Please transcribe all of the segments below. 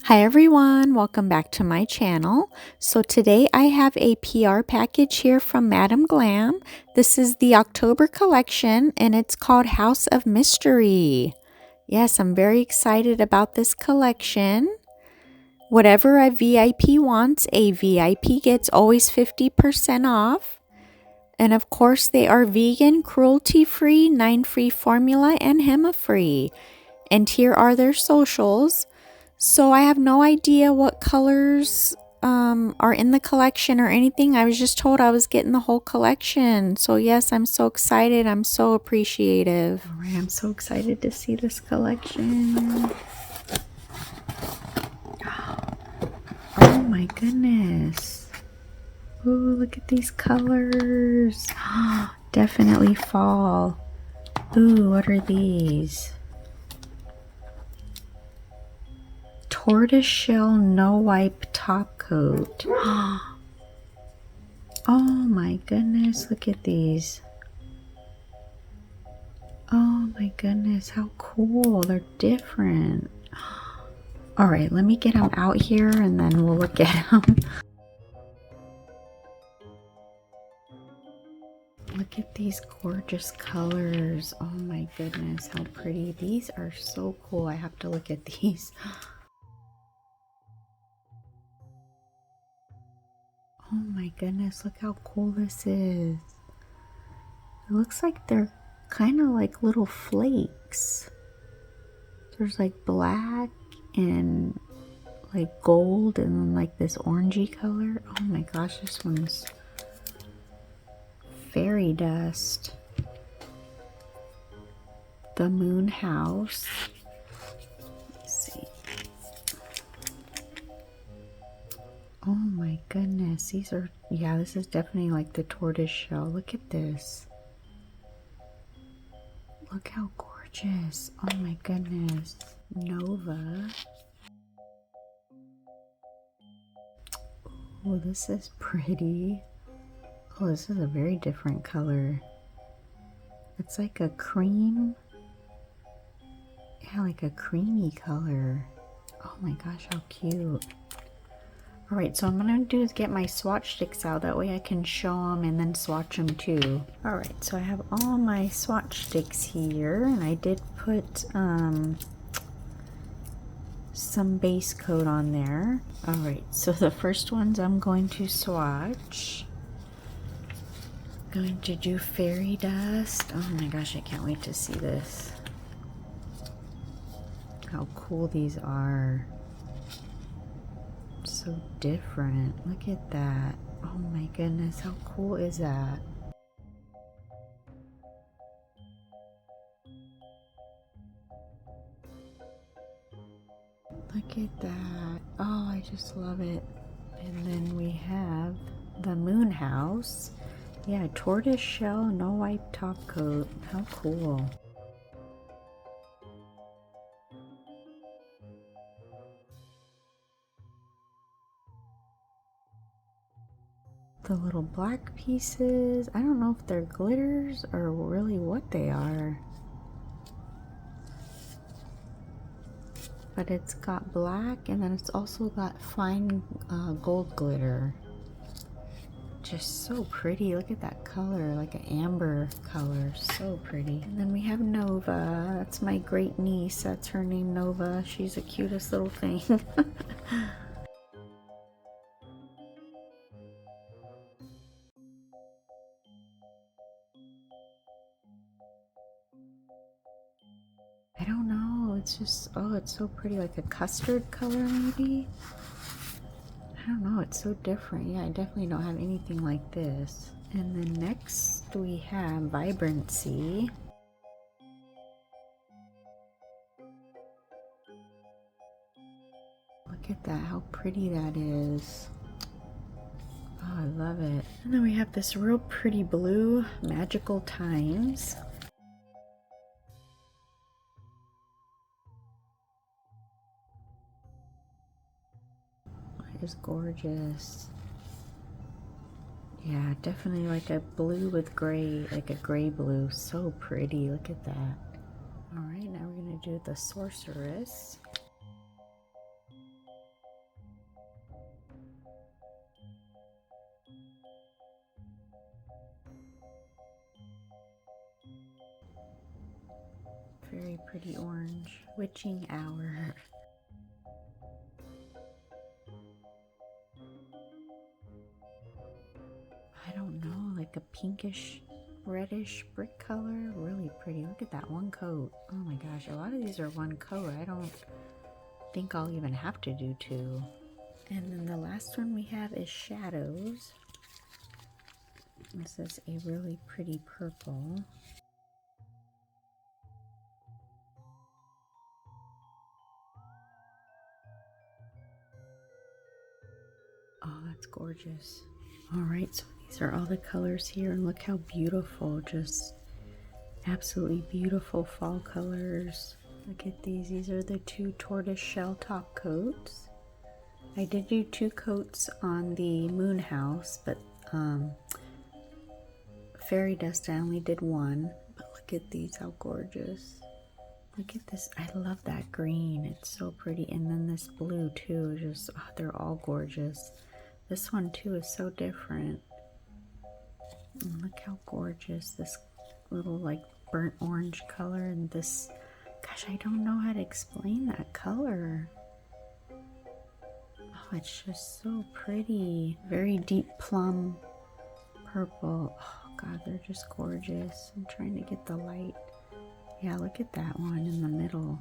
Hi everyone, welcome back to my channel. So today I have a PR package here from Madam Glam. This is the October collection and it's called House of Mystery. Yes, I'm very excited about this collection. Whatever a VIP wants, a VIP gets always 50% off. And of course they are vegan, cruelty-free, 9-free formula, and HEMA-free. And here are their socials. So I have no idea what colors are in the collection or anything. I was just told I was getting the whole collection. So yes, I'm so excited. I'm so appreciative. All right, I'm so excited to see this collection. Oh my goodness. Ooh, look at these colors. Definitely fall. Ooh, what are these? Tortoiseshell no wipe top coat. Oh my goodness, look at these. Oh my goodness, how cool. They're different. All right, let me get them out here and then we'll look at them. Look at these gorgeous colors. Oh my goodness, how pretty. These are so cool. I have to look at these. Oh my goodness, look how cool this is. It looks like they're kind of like little flakes. There's like black and like gold and then like this orangey color. Oh my gosh, this one's fairy dust. The moon house. Let's see. Oh my goodness, these are, yeah, this is definitely like the tortoise shell. Look at this. Look how gorgeous. Oh my goodness. Nova. Oh, this is pretty. Oh, this is a very different color. It's like a cream. Yeah, like a creamy color. Oh my gosh, how cute. Alright, so what I'm going to do is get my swatch sticks out. That way I can show them and then swatch them too. Alright, so I have all my swatch sticks here. And I did put some base coat on there. Alright, so the first ones I'm going to swatch. I'm going to do fairy dust. Oh my gosh, I can't wait to see this. How cool these are. So different. Look at that. Oh my goodness, how cool is that? Look at that. Oh, I just love it. And then we have the moon house. Yeah, tortoise shell no wipe top coat. How cool. The little black pieces. I don't know if they're glitters or really what they are. But it's got black and then it's also got fine gold glitter. Just so pretty. Look at that color, like an amber color. So pretty. And then we have Nova. That's my great niece. That's her name, Nova. She's the cutest little thing. I don't know. It's just, oh, it's so pretty. Like a custard color maybe? I don't know. It's so different. Yeah, I definitely don't have anything like this. And then next we have Vibrancy. Look at that. How pretty that is. Oh, I love it. And then we have this real pretty blue, Magical Times. It is gorgeous. Yeah, definitely like a blue with gray, like a gray blue. So pretty. Look at that. Alright, now we're going to do the Sorceress. Very pretty orange. Witching hour. I don't know, like a pinkish, reddish brick color. Really pretty. Look at that one coat. Oh my gosh, a lot of these are one coat. I don't think I'll even have to do two. And then the last one we have is shadows. This is a really pretty purple. Oh, that's gorgeous. All right, so these are all the colors here, and look how beautiful, just absolutely beautiful fall colors. Look at these are the two tortoise shell top coats. I did do two coats on the moon house, but fairy dust I only did one. But look at these, how gorgeous. Look at this, I love that green, it's so pretty. And then this blue too, just, oh, they're all gorgeous. This one too is so different. And look how gorgeous, this little like burnt orange color, and this, gosh, I don't know how to explain that color. Oh, it's just so pretty. Very deep plum purple. Oh God, they're just gorgeous. I'm trying to get the light. Yeah, look at that one in the middle.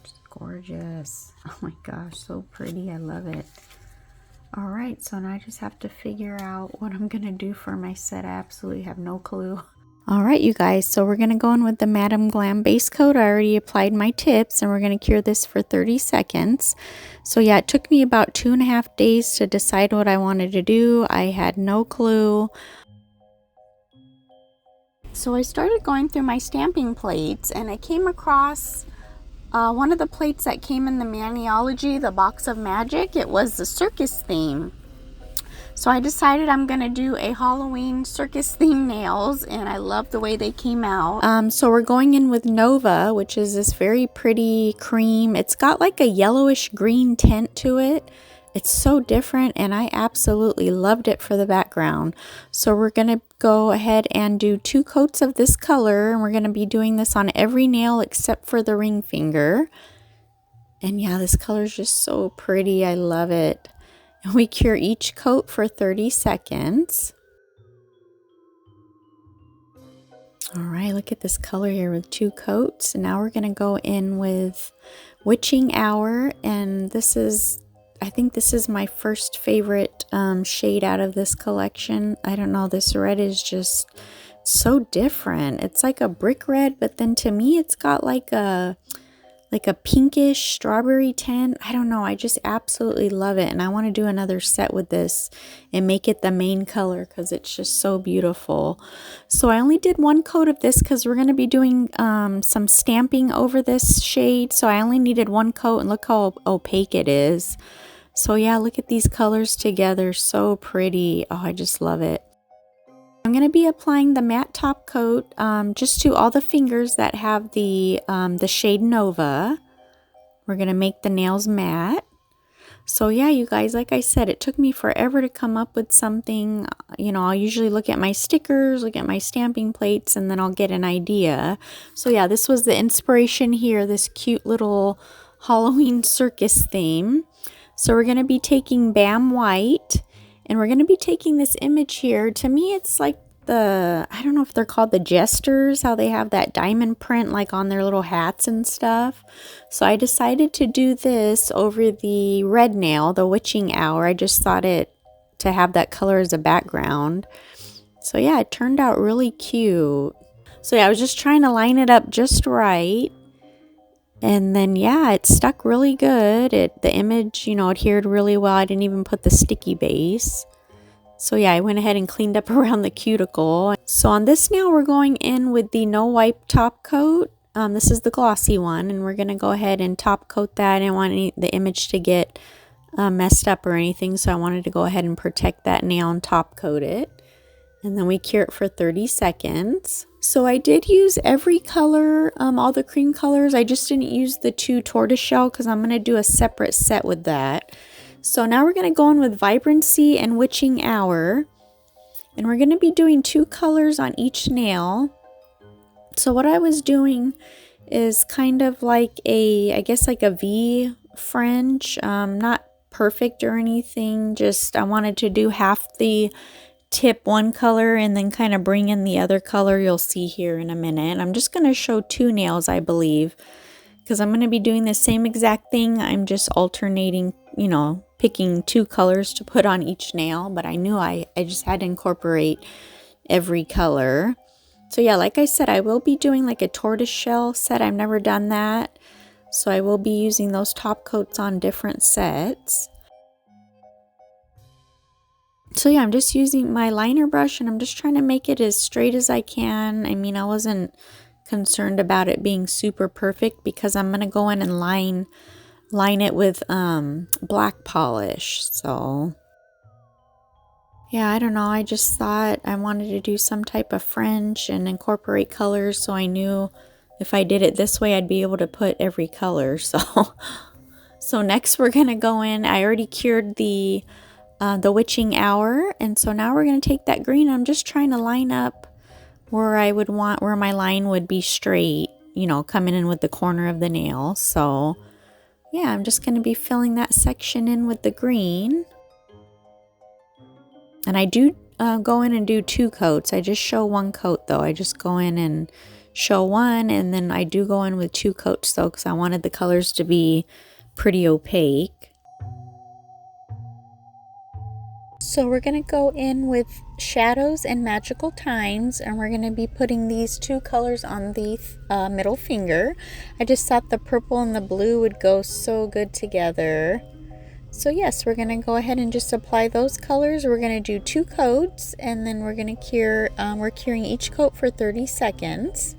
Just gorgeous. Oh my gosh, so pretty. I love it. All right, so now I just have to figure out what I'm gonna do for my set. I absolutely have no clue. All right, you guys, so we're gonna go in with the Madam Glam base coat. I already applied my tips, and we're gonna cure this for 30 seconds. So yeah, it took me about 2.5 days to decide what I wanted to do. I had no clue. So I started going through my stamping plates, and I came across one of the plates that came in the Maniology, the Box of Magic. It was the circus theme. So I decided I'm going to do a Halloween circus theme nails, and I love the way they came out. So we're going in with Nova, which is this very pretty cream. It's got like a yellowish green tint to it. It's so different, and I absolutely loved it for the background. So we're going to go ahead and do 2 coats of this color, and we're going to be doing this on every nail except for the ring finger. And yeah, this color is just so pretty. I love it. And we cure each coat for 30 seconds. All right, look at this color here with 2 coats. And now we're going to go in with Witching Hour, and this is, I think this is my first favorite shade out of this collection. I don't know, this red is just so different. It's like a brick red, but then to me it's got like a pinkish strawberry tint. I don't know, I just absolutely love it, and I want to do another set with this and make it the main color because it's just so beautiful. So I only did 1 coat of this because we're going to be doing some stamping over this shade, so I only needed 1 coat, and look how opaque it is. So yeah, look at these colors together, so pretty. Oh, I just love it. I'm going to be applying the matte top coat just to all the fingers that have the shade Nova. We're going to make the nails matte. So yeah, you guys, like I said, it took me forever to come up with something. You know, I'll usually look at my stickers, look at my stamping plates, and then I'll get an idea. So yeah, this was the inspiration here, this cute little Halloween circus theme. So we're going to be taking Bam White, and we're going to be taking this image here. To me, it's like the, I don't know if they're called the jesters, how they have that diamond print like on their little hats and stuff. So I decided to do this over the red nail, the Witching Hour. I just thought it to have that color as a background. So yeah, it turned out really cute. So yeah, I was just trying to line it up just right. And then, yeah, it stuck really good. The image, you know, adhered really well. I didn't even put the sticky base. So, yeah, I went ahead and cleaned up around the cuticle. So, on this nail, we're going in with the No Wipe top coat. This is the glossy one. And we're going to go ahead and top coat that. I didn't want the image to get messed up or anything. So, I wanted to go ahead and protect that nail and top coat it. And then we cure it for 30 seconds. So I did use every color, all the cream colors. I just didn't use the 2 tortoiseshell because I'm going to do a separate set with that. So now we're going to go in with Vibrancy and Witching Hour. And we're going to be doing 2 colors on each nail. So what I was doing is kind of like a, I guess like a V fringe. Not perfect or anything, just I wanted to do half the tip one color and then kind of bring in the other color you'll see here in a minute. I'm just going to show 2 nails, I believe, because I'm going to be doing the same exact thing. I'm just alternating, you know, picking 2 colors to put on each nail, but I knew I just had to incorporate every color. So yeah, like I said, I will be doing like a tortoise shell set. I've never done that. So I will be using those top coats on different sets. So yeah, I'm just using my liner brush and I'm just trying to make it as straight as I can. I mean, I wasn't concerned about it being super perfect because I'm going to go in and line it with black polish. So yeah, I don't know. I just thought I wanted to do some type of fringe and incorporate colors, so I knew if I did it this way, I'd be able to put every color. So next we're gonna go in. I already cured the witching hour, and so now we're gonna take that green. I'm just trying to line up where I would want, where my line would be straight, you know, coming in with the corner of the nail. So yeah, I'm just gonna be filling that section in with the green. And I do go in and do 2 coats. I just show 1 coat though. I just go in and show 1, and then I do go in with 2 coats though, because I wanted the colors to be pretty opaque. So we're going to go in with Shadows and Magical Times, and we're going to be putting these 2 colors on the middle finger. I just thought the purple and the blue would go so good together. So yes, we're going to go ahead and just apply those colors. We're going to do 2 coats, and then we're going to cure, we're curing each coat for 30 seconds.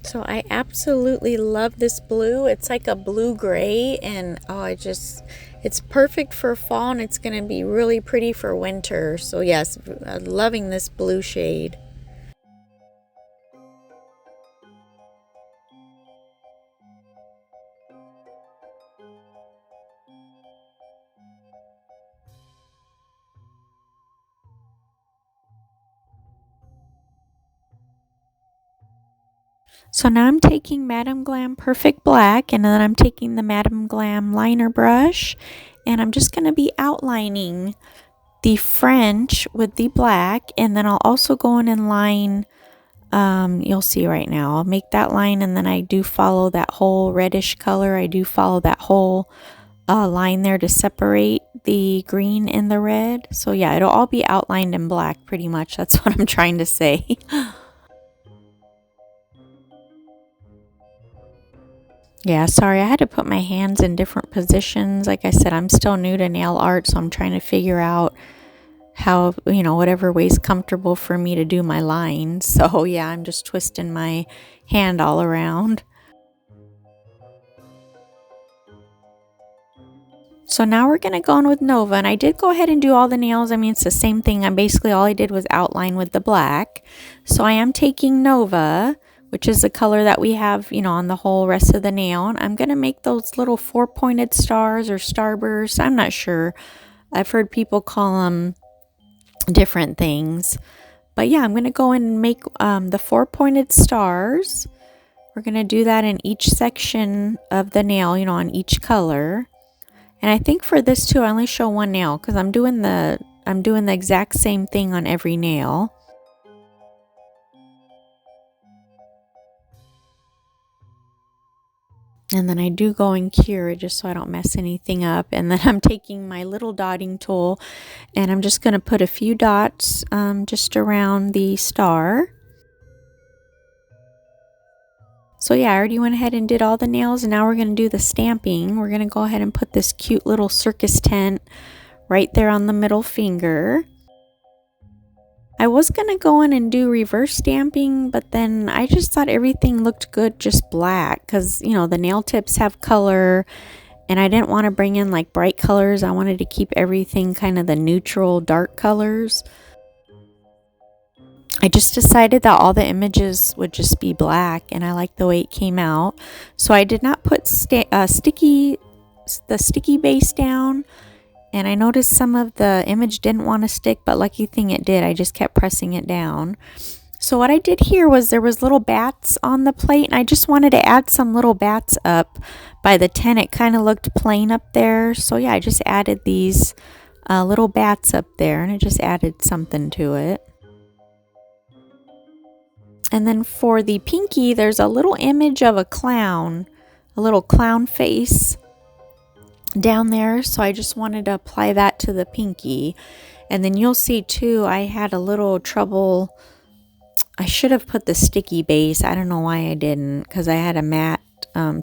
So I absolutely love this blue. It's like a blue-gray, and oh, it's perfect for fall, and it's going to be really pretty for winter. So yes, I'm loving this blue shade. So now I'm taking Madam Glam Perfect Black, and then I'm taking the Madam Glam liner brush, and I'm just going to be outlining the French with the black, and then I'll also go in and line, you'll see right now, I'll make that line, and then I do follow that whole reddish color. I do follow that whole line there to separate the green and the red. So yeah, it'll all be outlined in black pretty much. That's what I'm trying to say. Yeah, sorry, I had to put my hands in different positions. Like I said, I'm still new to nail art, so I'm trying to figure out how, you know, whatever way's comfortable for me to do my lines. So yeah, I'm just twisting my hand all around. So now we're going to go in with Nova, and I did go ahead and do all the nails. I mean, it's the same thing. Basically all I did was outline with the black. So I am taking Nova, which is the color that we have, you know, on the whole rest of the nail. And I'm going to make those little 4-pointed stars or starbursts. I'm not sure. I've heard people call them different things. But yeah, I'm going to go in and make the 4-pointed stars. We're going to do that in each section of the nail, you know, on each color. And I think for this too, I only show 1 nail because I'm doing the exact same thing on every nail. And then I do go and cure it just so I don't mess anything up. And then I'm taking my little dotting tool, and I'm just going to put a few dots just around the star. So yeah, I already went ahead and did all the nails, and now we're going to do the stamping. We're going to go ahead and put this cute little circus tent right there on the middle finger. I was going to go in and do reverse stamping, but then I just thought everything looked good just black because, you know, the nail tips have color, and I didn't want to bring in like bright colors. I wanted to keep everything kind of the neutral dark colors. I just decided that all the images would just be black, and I like the way it came out. So I did not put the sticky base down, and I noticed some of the image didn't want to stick, but lucky thing it did. I just kept pressing it down. So what I did here was there was little bats on the plate, and I just wanted to add some little bats up by the tent. It kind of looked plain up there. So yeah, I just added these little bats up there, and I just added something to it. And then for the pinky, there's a little image of a clown, a little clown face down there. So I just wanted to apply that to the pinky. And then you'll see too, I had a little trouble. I should have put the sticky base. I don't know why I didn't, because I had a matte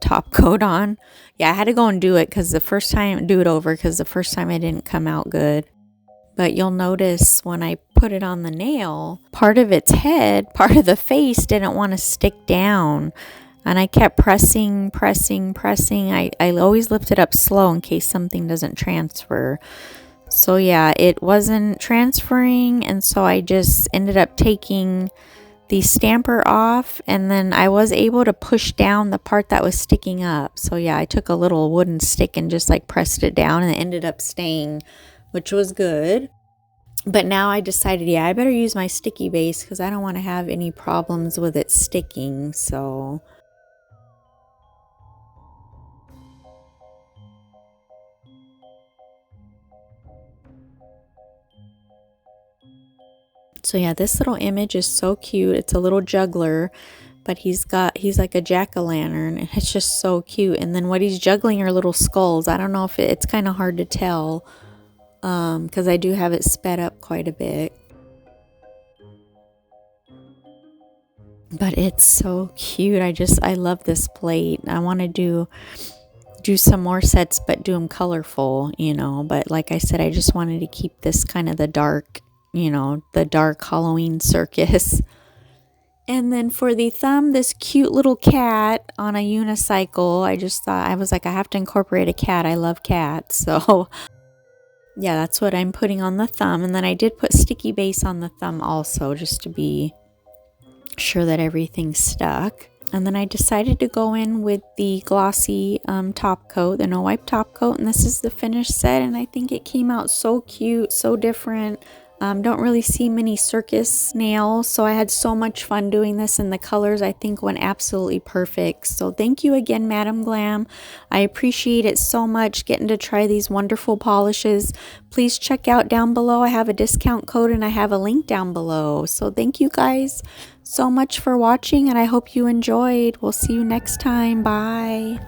top coat on. Yeah, I had to go and do it because the first time it didn't come out good. But you'll notice when I put it on the nail, part of its head, part of the face didn't want to stick down. And I kept pressing. I always lift it up slow in case something doesn't transfer. So yeah, it wasn't transferring, and so I just ended up taking the stamper off, and then I was able to push down the part that was sticking up. So yeah, I took a little wooden stick and just like pressed it down, and it ended up staying, which was good. But now I decided, yeah, I better use my sticky base because I don't want to have any problems with it sticking. So yeah, this little image is so cute. It's a little juggler, but he's like a jack-o'-lantern, and it's just so cute. And then what he's juggling are little skulls. I don't know if it's kind of hard to tell because I do have it sped up quite a bit. But it's so cute. I love this plate. I want to do some more sets, but do them colorful, you know. But like I said, I just wanted to keep this kind of the dark Halloween circus. And then for the thumb, this cute little cat on a unicycle. I just thought, I was like, I have to incorporate a cat. I love cats. So yeah, that's what I'm putting on the thumb. And then I did put sticky base on the thumb also, just to be sure that everything stuck. And then I decided to go in with the glossy top coat, the no wipe top coat, and this is the finished set, and I think it came out so cute, so different. Don't really see many circus nails, so I had so much fun doing this, and the colors I think went absolutely perfect. So thank you again, Madam Glam. I appreciate it so much getting to try these wonderful polishes. Please check out down below. I have a discount code and I have a link down below. So thank you guys so much for watching, and I hope you enjoyed. We'll see you next time. Bye.